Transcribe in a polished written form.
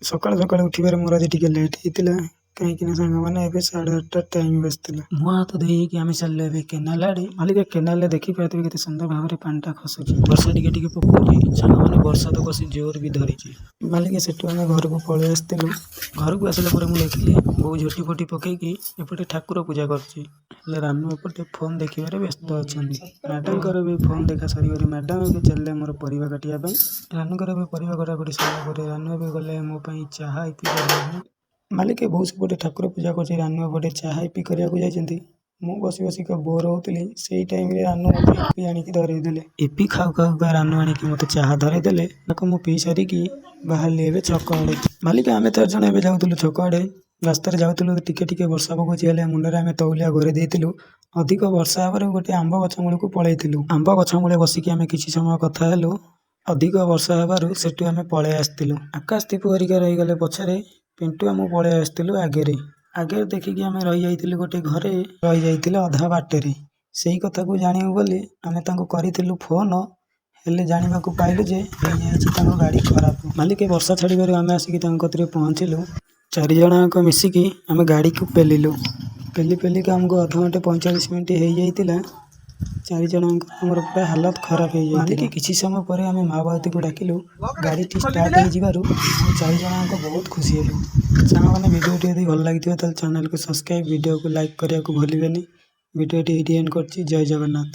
ସକାଳୁ ସକାଳୁ ଉଠିବାରେ ମୋର ଆଜି ଟିକେ ଲେଟ୍ ହେଇଥିଲା କାହିଁକିନା ସାଙ୍ଗମାନେ ଏବେ 8:30 ଟାଇମ୍ ବାଜିଥିଲା। ମୁହଁ ହାତ ଧୋଇ ହେଇକି ଆମେ ଚାଲିଲୁ ଏବେ କେନାଲ ଆଡ଼େ। ମାଲିକ କେନାଲରେ ଦେଖିପାରୁଥିବେ କେତେ ସୁନ୍ଦର ଭାବରେ ପାଣିଟା ଖସୁଛି। ବର୍ଷା ଟିକେ ଟିକେ ପକଉଛି। ସାଙ୍ଗମାନେ ବର୍ଷା ତ କଷି ଜୋର ବି ଧରିଛି। ମାଲିକ ସେଠୁ ଆମେ ଘରକୁ ପଳେଇ ଆସିଥିଲୁ। ଘରକୁ ଆସିଲା ପରେ ମୁଁ ଦେଖିଲି ବୋଉ ଝୋଟି ଫୋଟି ପକେଇକି ଏପଟେ ଠାକୁର ପୂଜା କରୁଛି। ହେଲେ ରାନୁ ଏପଟେ ଫୋନ୍ ଦେଖିବାରେ ବ୍ୟସ୍ତ ଅଛନ୍ତି। ମ୍ୟାଡ଼ାମଙ୍କର ବି ଫୋନ୍ ଦେଖା ସରିବାରେ ମ୍ୟାଡ଼ାମ ଏବେ ଚାଲିଲେ ଆମର ପରିବା କାଟିବା ପାଇଁ। ରାନୁଙ୍କର ଏବେ ପରିବା କଟାକଟି ସରିଲା ପରେ ରାନୁ ଏବେ ଗଲେ ମୋ ପାଇଁ ଚାହା ଇପି କରିବା ପାଇଁ। ମାଲିକ ବୋଉ ସେପଟେ ଠାକୁର ପୂଜା କରୁଛି, ରାନୁ ଏପଟେ ଚାହା ଇପି କରିବାକୁ ଯାଇଛନ୍ତି। ମୁଁ ବସି ବସିକା ବୋର ହଉଥିଲି। ସେଇ ଟାଇମରେ ରାନୁ ମୋତେ ଇପି ଆଣିକି ଧରେଇ ଦେଲେ। ଇପି ଖାଉ ଖାଉକା ରାନୁ ଆଣିକି ମୋତେ ଚାହା ଧରେଇ ଦେଲେ। ତାକୁ ମୁଁ ପିଇ ସାରିକି ବାହାରିଲି ଏବେ ଛକ ଆଡ଼େ। ମାଲିକ ଆମେ 4 ଜଣ ଏବେ ଯାଉଥିଲୁ ଛକ ଆଡ଼େ। ରାସ୍ତାରେ ଯାଉଥିଲୁ ଟିକେ ଟିକେ ବର୍ଷା ପକଉଛି ହେଲେ ମୁଣ୍ଡରେ ଆମେ ତଉଲିଆ ଘୋରେଇ ଦେଇଥିଲୁ। ଅଧିକ ବର୍ଷା ହେବାରୁ ଗୋଟେ ଆମ୍ବ ଗଛ ମୂଳକୁ ପଳେଇଥିଲୁ। ଆମ୍ବ ଗଛ ମୂଳେ ବସିକି ଆମେ କିଛି ସମୟ କଥା ହେଲୁ। ଅଧିକ ବର୍ଷା ହେବାରୁ ସେଠୁ ଆମେ ପଳେଇ ଆସିଥିଲୁ। ଆକାଶ ଦୀପ ହେରିକା ରହିଗଲେ ପଛରେ, ପିଣ୍ଟୁ ମୁଁ ପଳେଇ ଆସିଥିଲୁ ଆଗରେ। ଆଗରେ ଦେଖିକି ଆମେ ରହିଯାଇଥିଲୁ ଗୋଟେ ଘରେ, ରହିଯାଇଥିଲେ ଅଧା ବାଟରେ। ସେଇ କଥାକୁ ଜାଣିବୁ ବୋଲି ଆମେ ତାଙ୍କୁ କରିଥିଲୁ ଫୋନ, ହେଲେ ଜାଣିବାକୁ ପାଇଲୁ ଯେ ହେଇଯାଇଛି ତାଙ୍କ ଗାଡ଼ି ଖରାପ। ମାଲିକ ବର୍ଷା ଛାଡ଼ିବାରୁ ଆମେ ଆସିକି ତାଙ୍କ କତିରେ ପହଞ୍ଚିଲୁ। 4 ଜଣଯାକ ମିଶିକି ଆମେ ଗାଡ଼ିକୁ ପେଲିଲୁ। ପେଲି ପେଲିକା ଆମକୁ ଅଧଘଣ୍ଟେ 45 ମିନିଟ୍ ହେଇଯାଇଥିଲା। 4 ଜଣଙ୍କ ଆମର ପୁରା ହାଲତ ଖରାପ ହେଇଯାଇଥିଲା। ମାଲିକ କିଛି ସମୟ ପରେ ଆମେ ମାଆବାତୀକୁ ଡାକିଲୁ। ଗାଡ଼ିଟି ଷ୍ଟାର୍ଟ ହେଇଯିବାରୁ ଆମେ 4 ଜଣଯାକ ବହୁତ ଖୁସି ହେଲୁ। ସାଙ୍ଗମାନେ ଭିଡ଼ିଓଟି ଯଦି ଭଲ ଲାଗିଥିବ ତାହେଲେ ଚ୍ୟାନେଲକୁ ସବସ୍କ୍ରାଇବ୍, ଭିଡ଼ିଓକୁ ଲାଇକ୍ କରିବାକୁ ଭୁଲିବେନି। ଭିଡ଼ିଓଟି ଏଇଠି ଏଣ୍ଡ କରୁଛି। ଜୟ ଜଗନ୍ନାଥ।